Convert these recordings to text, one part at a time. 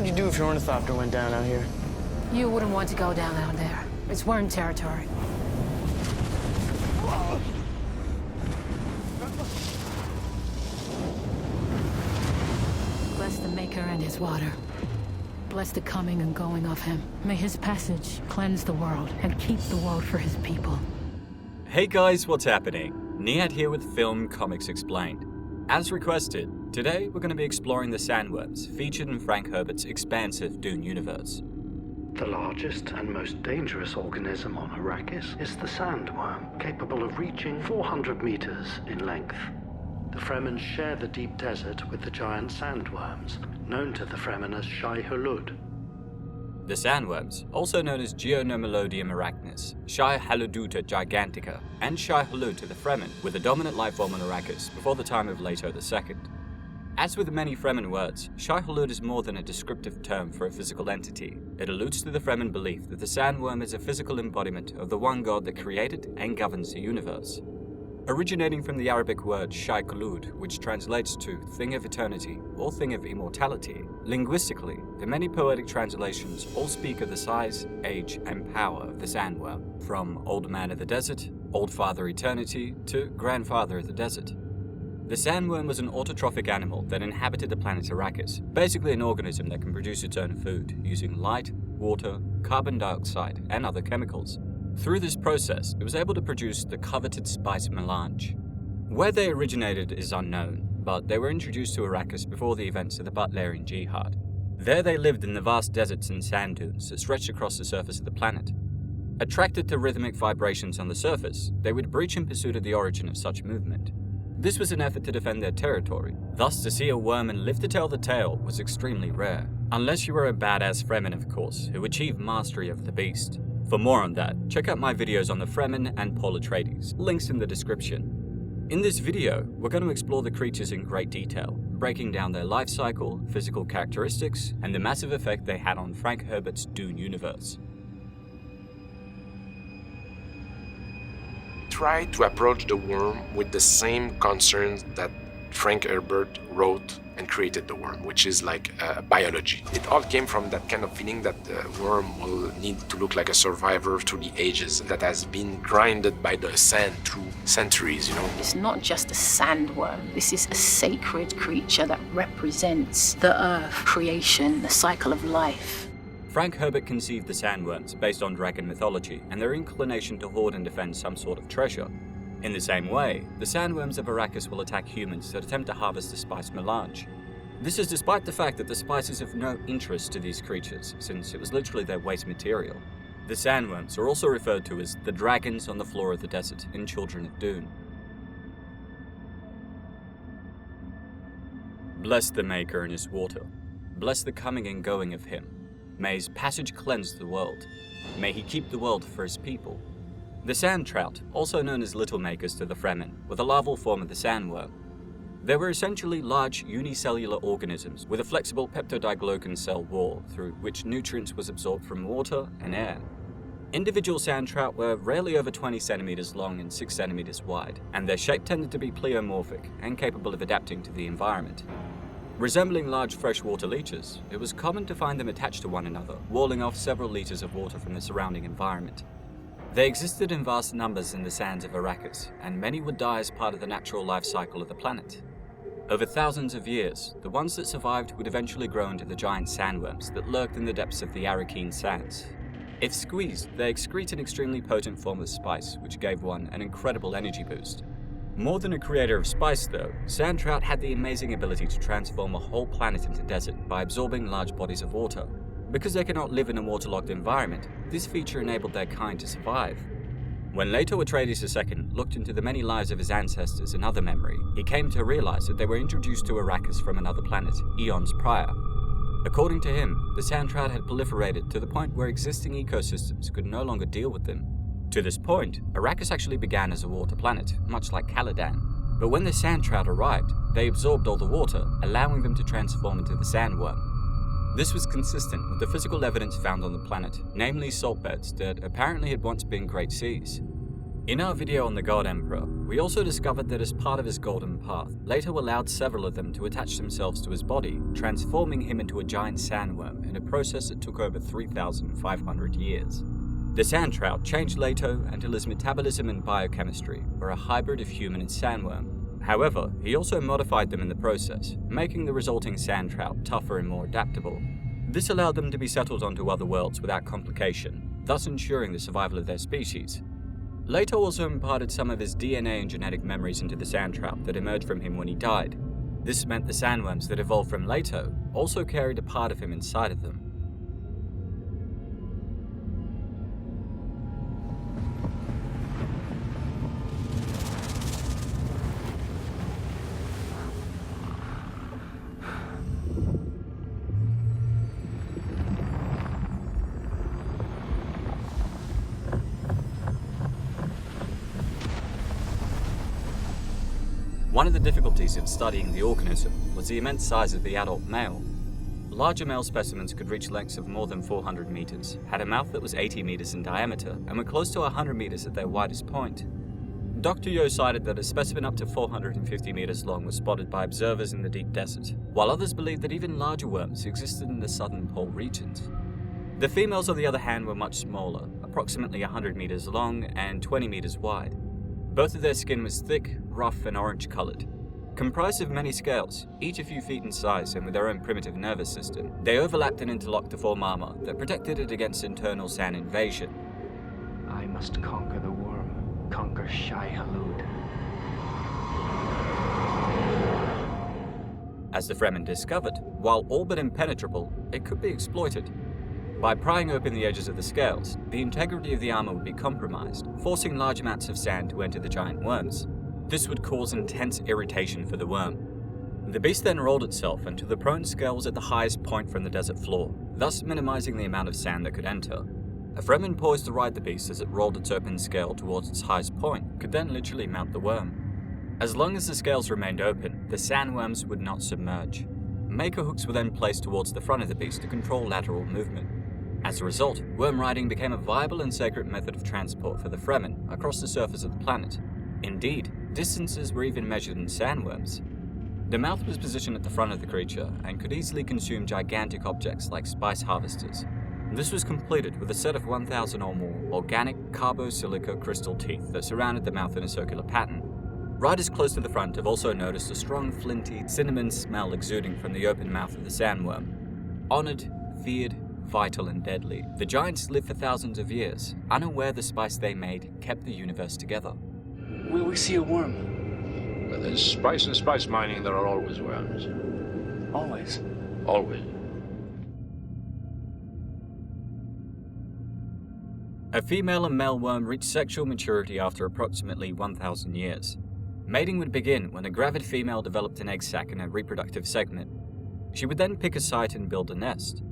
would you do if your ornithopter went down out here? You wouldn't want to go down out there. It's worm territory. Bless the Maker and his water. Bless the coming and going of him. May his passage cleanse the world and keep the world for his people. Hey guys, what's happening? Niyat here with Film Comics Explained. As requested, today we're going to be exploring the Sandworms featured in Frank Herbert's expansive Dune universe. The largest and most dangerous organism on Arrakis is the Sandworm, capable of reaching 400 meters in length. The Fremen share the deep desert with the giant sandworms, known to the Fremen as Shai-Hulud. The Sandworms, also known as Geonemolodium arraknis, Shayʼ-Khulud gigantica, and Shai-Hulud to the Fremen, were the dominant life form on Arrakis before the time of Leto II. As with many Fremen words, Shai-Hulud is more than a descriptive term for a physical entity. It alludes to the Fremen belief that the Sandworm is a physical embodiment of the one God that created and governs the universe. Originating from the Arabic word Shayʼ-Khulud, which translates to thing of eternity or thing of immortality, linguistically, the many poetic translations all speak of the size, age, and power of the Sandworm, from Old Man of the Desert, Old Father Eternity, to Grandfather of the Desert. The Sandworm was an autotrophic animal that inhabited the planet Arrakis, basically an organism that can produce its own food, using light, water, carbon dioxide, and other chemicals. Through this process, it was able to produce the coveted Spice Melange. Where they originated is unknown, but they were introduced to Arrakis before the events of the Butlerian Jihad. There they lived in the vast deserts and sand dunes that stretched across the surface of the planet. Attracted to rhythmic vibrations on the surface, they would breach in pursuit of the origin of such movement. This was an effort to defend their territory. Thus, to see a worm and live to tell the tale was extremely rare. Unless you were a badass Fremen, of course, who achieved mastery of the beast. For more on that, check out my videos on the Fremen and Paul Atreides, links in the description. In this video, we're going to explore the creatures in great detail, breaking down their life cycle, physical characteristics, and the massive effect they had on Frank Herbert's Dune universe. Try to approach the worm with the same concerns that Frank Herbert wrote and created the worm, which is like biology. It all came from that kind of feeling that the worm will need to look like a survivor through the ages that has been grinded by the sand through centuries, It's not just a sandworm. This is a sacred creature that represents the earth, creation, the cycle of life. Frank Herbert conceived the Sandworms based on dragon mythology and their inclination to hoard and defend some sort of treasure. In the same way, the Sandworms of Arrakis will attack humans that attempt to harvest the Spice Melange. This is despite the fact that the spice is of no interest to these creatures, since it was literally their waste material. The Sandworms are also referred to as the dragons on the floor of the desert in Children of Dune. Bless the Maker and his water. Bless the coming and going of him. May his passage cleanse the world. May he keep the world for his people. The sand trout, also known as little makers to the Fremen, were the larval form of the sandworm. They were essentially large unicellular organisms with a flexible peptidoglycan cell wall through which nutrients was absorbed from water and air. Individual sand trout were rarely over 20 centimeters long and 6 centimeters wide, and their shape tended to be pleomorphic and capable of adapting to the environment. Resembling large freshwater leeches, it was common to find them attached to one another, walling off several liters of water from the surrounding environment. They existed in vast numbers in the sands of Arrakis, and many would die as part of the natural life cycle of the planet. Over thousands of years, the ones that survived would eventually grow into the giant sandworms that lurked in the depths of the Arrakeen sands. If squeezed, they excrete an extremely potent form of spice, which gave one an incredible energy boost. More than a creator of spice though, sand trout had the amazing ability to transform a whole planet into desert by absorbing large bodies of water. Because they cannot live in a waterlogged environment, this feature enabled their kind to survive. When Leto II looked into the many lives of his ancestors in other memory, he came to realize that they were introduced to Arrakis from another planet, eons prior. According to him, the sand trout had proliferated to the point where existing ecosystems could no longer deal with them. To this point, Arrakis actually began as a water planet, much like Caladan. But when the sand trout arrived, they absorbed all the water, allowing them to transform into the sandworm. This was consistent with the physical evidence found on the planet, namely salt beds that apparently had once been great seas. In our video on the God Emperor, we also discovered that as part of his golden path, Leto allowed several of them to attach themselves to his body, transforming him into a giant sandworm in a process that took over 3,500 years. The sand trout changed Leto until his metabolism and biochemistry were a hybrid of human and sandworm. However, he also modified them in the process, making the resulting sand trout tougher and more adaptable. This allowed them to be settled onto other worlds without complication, thus ensuring the survival of their species. Leto also imparted some of his DNA and genetic memories into the sand trout that emerged from him when he died. This meant the sandworms that evolved from Leto also carried a part of him inside of them. One of the difficulties of studying the organism was the immense size of the adult male. Larger male specimens could reach lengths of more than 400 meters, had a mouth that was 80 meters in diameter, and were close to 100 meters at their widest point. Dr. Yo cited that a specimen up to 450 meters long was spotted by observers in the deep desert, while others believed that even larger worms existed in the southern pole regions. The females, on the other hand, were much smaller, approximately 100 meters long and 20 meters wide. Both of their skin was thick, rough, and orange-colored. Comprised of many scales, each a few feet in size and with their own primitive nervous system, they overlapped and interlocked to form armor that protected it against internal sand invasion. I must conquer the worm, conquer Shai-Hulud. As the Fremen discovered, while all but impenetrable, it could be exploited. By prying open the edges of the scales, the integrity of the armor would be compromised, forcing large amounts of sand to enter the giant worms. This would cause intense irritation for the worm. The beast then rolled itself until the prone scale was at the highest point from the desert floor, thus minimizing the amount of sand that could enter. A Fremen poised to ride the beast as it rolled its open scale towards its highest point could then literally mount the worm. As long as the scales remained open, the sandworms would not submerge. Maker hooks were then placed towards the front of the beast to control lateral movement. As a result, worm riding became a viable and sacred method of transport for the Fremen across the surface of the planet. Indeed, distances were even measured in sandworms. The mouth was positioned at the front of the creature and could easily consume gigantic objects like spice harvesters. This was completed with a set of 1,000 or more organic carbo-silica crystal teeth that surrounded the mouth in a circular pattern. Riders close to the front have also noticed a strong flinty cinnamon smell exuding from the open mouth of the sandworm. Honored, feared, vital and deadly, the giants lived for thousands of years, unaware the spice they made kept the universe together. Will we see a worm? Where there's spice and spice mining, there are always worms. Always. Always. A female and male worm reach sexual maturity after approximately 1,000 years. Mating would begin when a gravid female developed an egg sac in her reproductive segment. She would then pick a site and build a nest.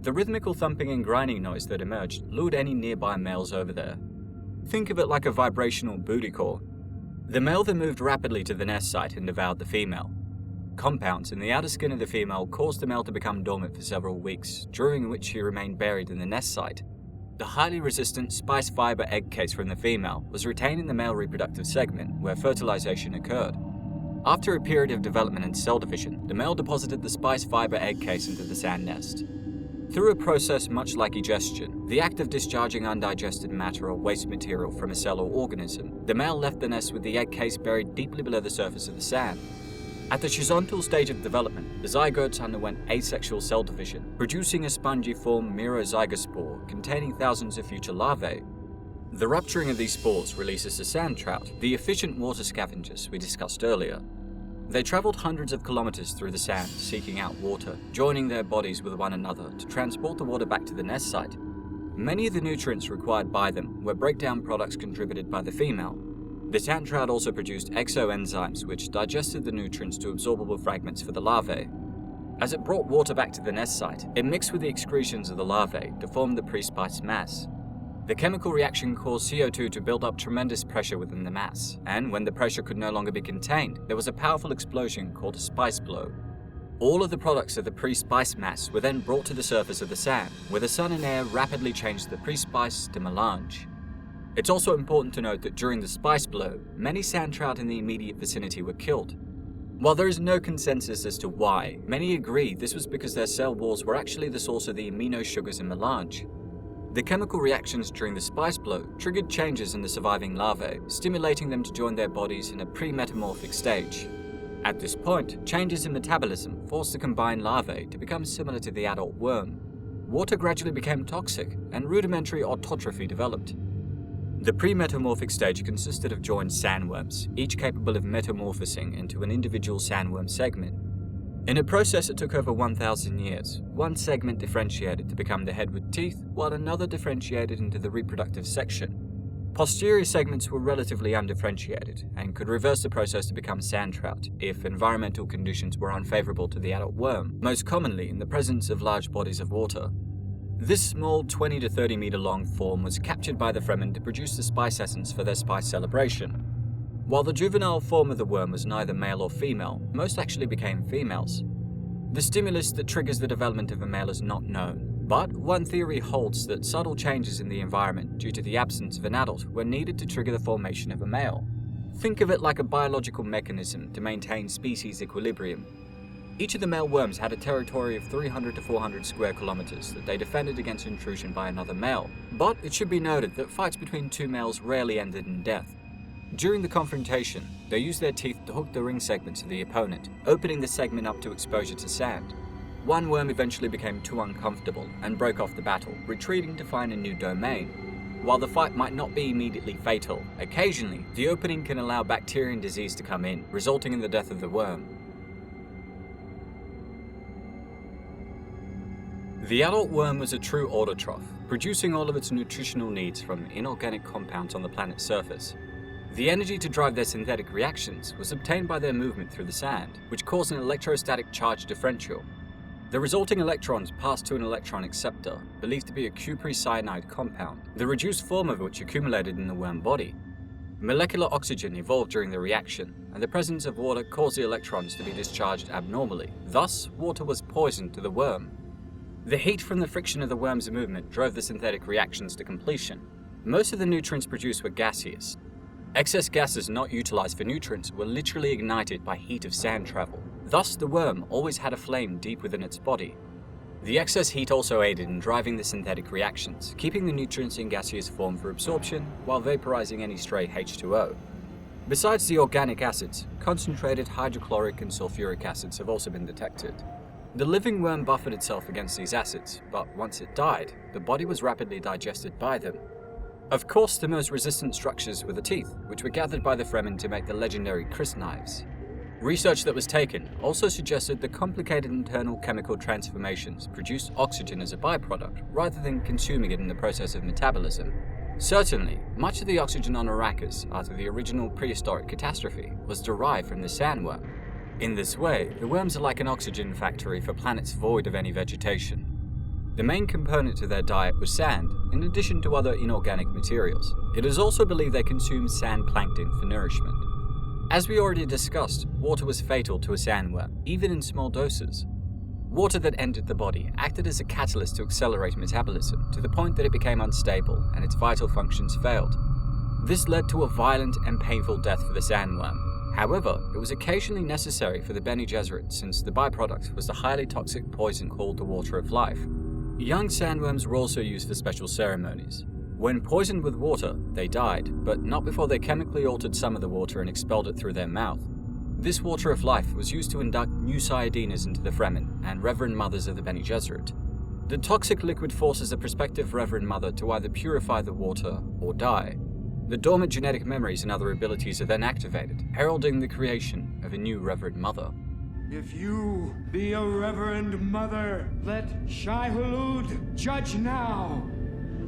The rhythmical thumping and grinding noise that emerged lured any nearby males over there. Think of it like a vibrational booty call. The male then moved rapidly to the nest site and devoured the female. Compounds in the outer skin of the female caused the male to become dormant for several weeks, during which he remained buried in the nest site. The highly resistant spice fiber egg case from the female was retained in the male reproductive segment, where fertilization occurred. After a period of development and cell division, the male deposited the spice fiber egg case into the sand nest. Through a process much like egestion, the act of discharging undigested matter or waste material from a cell or organism, the male left the nest with the egg case buried deeply below the surface of the sand. At the schizontal stage of development, the zygotes underwent asexual cell division, producing a spongiform merozygospore containing thousands of future larvae. The rupturing of these spores releases the sand trout, the efficient water scavengers we discussed earlier. They traveled hundreds of kilometers through the sand, seeking out water, joining their bodies with one another to transport the water back to the nest site. Many of the nutrients required by them were breakdown products contributed by the female. The sand trout also produced exoenzymes which digested the nutrients to absorbable fragments for the larvae. As it brought water back to the nest site, it mixed with the excretions of the larvae to form the pre-spice mass. The chemical reaction caused CO2 to build up tremendous pressure within the mass, and when the pressure could no longer be contained, there was a powerful explosion called a spice blow. All of the products of the pre-spice mass were then brought to the surface of the sand, where the sun and air rapidly changed the pre-spice to melange. It's also important to note that during the Spice Blow, many sand trout in the immediate vicinity were killed. While there is no consensus as to why, many agree this was because their cell walls were actually the source of the amino sugars in melange. The chemical reactions during the Spice Blow triggered changes in the surviving larvae, stimulating them to join their bodies in a pre-metamorphic stage. At this point, changes in metabolism forced the combined larvae to become similar to the adult worm. Water gradually became toxic, and rudimentary autotrophy developed. The pre-metamorphic stage consisted of joined sandworms, each capable of metamorphosing into an individual sandworm segment. In a process that took over 1,000 years, one segment differentiated to become the head with teeth, while another differentiated into the reproductive section. Posterior segments were relatively undifferentiated, and could reverse the process to become sand trout if environmental conditions were unfavorable to the adult worm, most commonly in the presence of large bodies of water. This small 20 to 30 meter long form was captured by the Fremen to produce the spice essence for their spice celebration. While the juvenile form of the worm was neither male or female, most actually became females. The stimulus that triggers the development of a male is not known, but one theory holds that subtle changes in the environment due to the absence of an adult were needed to trigger the formation of a male. Think of it like a biological mechanism to maintain species equilibrium. Each of the male worms had a territory of 300 to 400 square kilometers that they defended against intrusion by another male, but it should be noted that fights between two males rarely ended in death. During the confrontation, they used their teeth to hook the ring segments of the opponent, opening the segment up to exposure to sand. One worm eventually became too uncomfortable and broke off the battle, retreating to find a new domain. While the fight might not be immediately fatal, occasionally the opening can allow bacteria and disease to come in, resulting in the death of the worm. The adult worm was a true autotroph, producing all of its nutritional needs from inorganic compounds on the planet's surface. The energy to drive their synthetic reactions was obtained by their movement through the sand, which caused an electrostatic charge differential. The resulting electrons passed to an electron acceptor, believed to be a cuprocyanide compound, the reduced form of which accumulated in the worm body. Molecular oxygen evolved during the reaction, and the presence of water caused the electrons to be discharged abnormally. Thus, water was poison to the worm. The heat from the friction of the worm's movement drove the synthetic reactions to completion. Most of the nutrients produced were gaseous. Excess gases not utilized for nutrients were literally ignited by heat of sand travel. Thus, the worm always had a flame deep within its body. The excess heat also aided in driving the synthetic reactions, keeping the nutrients in gaseous form for absorption while vaporizing any stray H2O. Besides the organic acids, concentrated hydrochloric and sulfuric acids have also been detected. The living worm buffered itself against these acids, but once it died, the body was rapidly digested by them. Of course, the most resistant structures were the teeth, which were gathered by the Fremen to make the legendary Chris knives. Research that was taken also suggested that complicated internal chemical transformations produced oxygen as a byproduct, rather than consuming it in the process of metabolism. Certainly, much of the oxygen on Arrakis, after the original prehistoric catastrophe, was derived from the sandworm. In this way, the worms are like an oxygen factory for planets void of any vegetation. The main component to their diet was sand, in addition to other inorganic materials. It is also believed they consume sand plankton for nourishment. As we already discussed, water was fatal to a sandworm, even in small doses. Water that entered the body acted as a catalyst to accelerate metabolism, to the point that it became unstable and its vital functions failed. This led to a violent and painful death for the sandworm. However, it was occasionally necessary for the Bene Gesserit, since the byproduct was the highly toxic poison called the Water of Life. Young sandworms were also used for special ceremonies. When poisoned with water, they died, but not before they chemically altered some of the water and expelled it through their mouth. This Water of Life was used to induct new Saiyadinas into the Fremen and Reverend Mothers of the Bene Gesserit. The toxic liquid forces the prospective Reverend Mother to either purify the water or die. The dormant genetic memories and other abilities are then activated, heralding the creation of a new Reverend Mother. If you be a Reverend Mother, let Shai-Hulud judge now.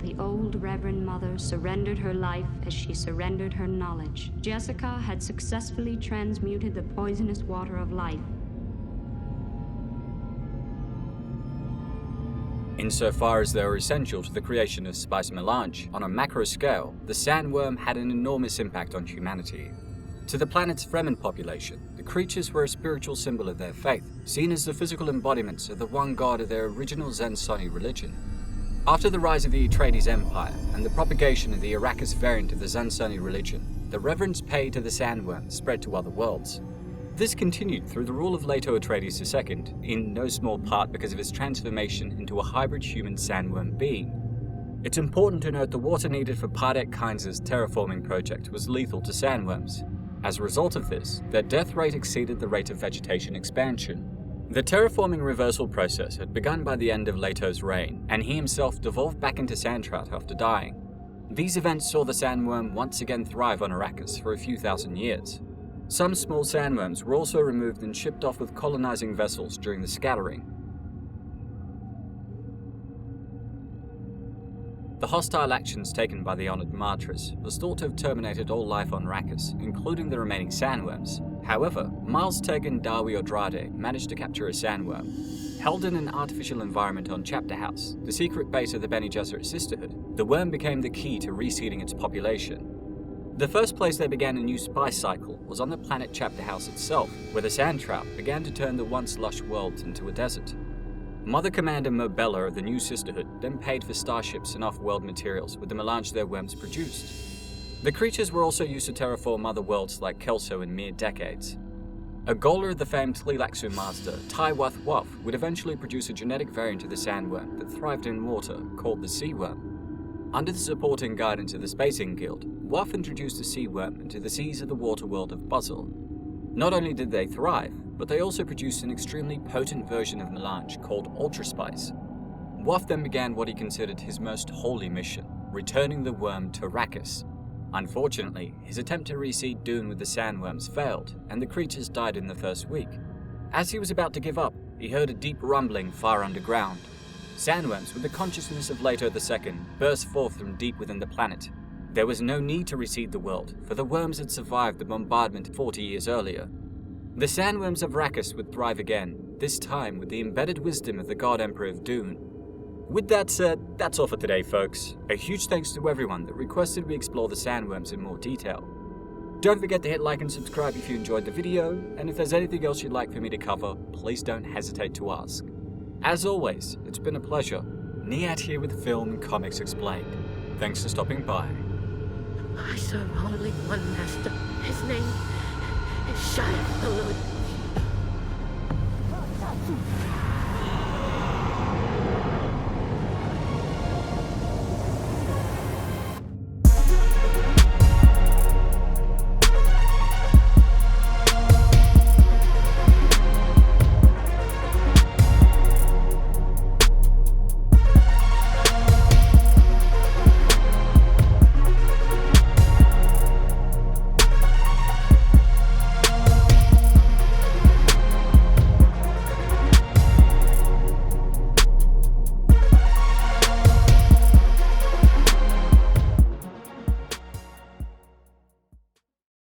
The old Reverend Mother surrendered her life as she surrendered her knowledge. Jessica had successfully transmuted the poisonous water of life. Insofar as they were essential to the creation of Spice Melange, on a macro scale, the sandworm had an enormous impact on humanity. To the planet's Fremen population, the creatures were a spiritual symbol of their faith, seen as the physical embodiments of the one god of their original Zen Soni religion. After the rise of the Atreides Empire and the propagation of the Arrakis variant of the Zansoni religion, the reverence paid to the Sandworm spread to other worlds. This continued through the rule of Leto Atreides II, in no small part because of his transformation into a hybrid human Sandworm being. It's important to note the water needed for Pardek Kynes' terraforming project was lethal to Sandworms. As a result of this, their death rate exceeded the rate of vegetation expansion. The terraforming reversal process had begun by the end of Leto's reign, and he himself devolved back into sand trout after dying. These events saw the Sandworm once again thrive on Arrakis for a few thousand years. Some small sandworms were also removed and shipped off with colonizing vessels during the scattering. The hostile actions taken by the honored martyrs was thought to have terminated all life on Arrakis, including the remaining sandworms. However, Miles Tegan Dawi Odrade managed to capture a sandworm. Held in an artificial environment on Chapter House, the secret base of the Bene Gesserit Sisterhood, the worm became the key to reseeding its population. The first place they began a new spice cycle was on the planet Chapter House itself, where the sand trout began to turn the once lush world into a desert. Mother Commander Mobella of the new Sisterhood then paid for starships and off-world materials with the melange their worms produced. The creatures were also used to terraform other worlds like Kelso in mere decades. A goaler of the famed Tleilaxu master, Tywath Waf, would eventually produce a genetic variant of the sandworm that thrived in water, called the sea worm. Under the support and guidance of the Spacing Guild, Waf introduced the sea worm into the seas of the water world of Buzzle. Not only did they thrive, but they also produced an extremely potent version of melange called Ultra Spice. Waf then began what he considered his most holy mission, returning the worm to Arrakis. Unfortunately, his attempt to reseed Dune with the sandworms failed, and the creatures died in the first week. As he was about to give up, he heard a deep rumbling far underground. Sandworms, with the consciousness of Leto II, burst forth from deep within the planet. There was no need to reseed the world, for the worms had survived the bombardment 40 years earlier. The sandworms of Arrakis would thrive again, this time with the embedded wisdom of the God Emperor of Dune. With that said, that's all for today, folks. A huge thanks to everyone that requested we explore the sandworms in more detail. Don't forget to hit like and subscribe if you enjoyed the video, and if there's anything else you'd like for me to cover, please don't hesitate to ask. As always, it's been a pleasure. Niyat here with Film and Comics Explained. Thanks for stopping by. I serve only one master. His name is Shai-Hulud.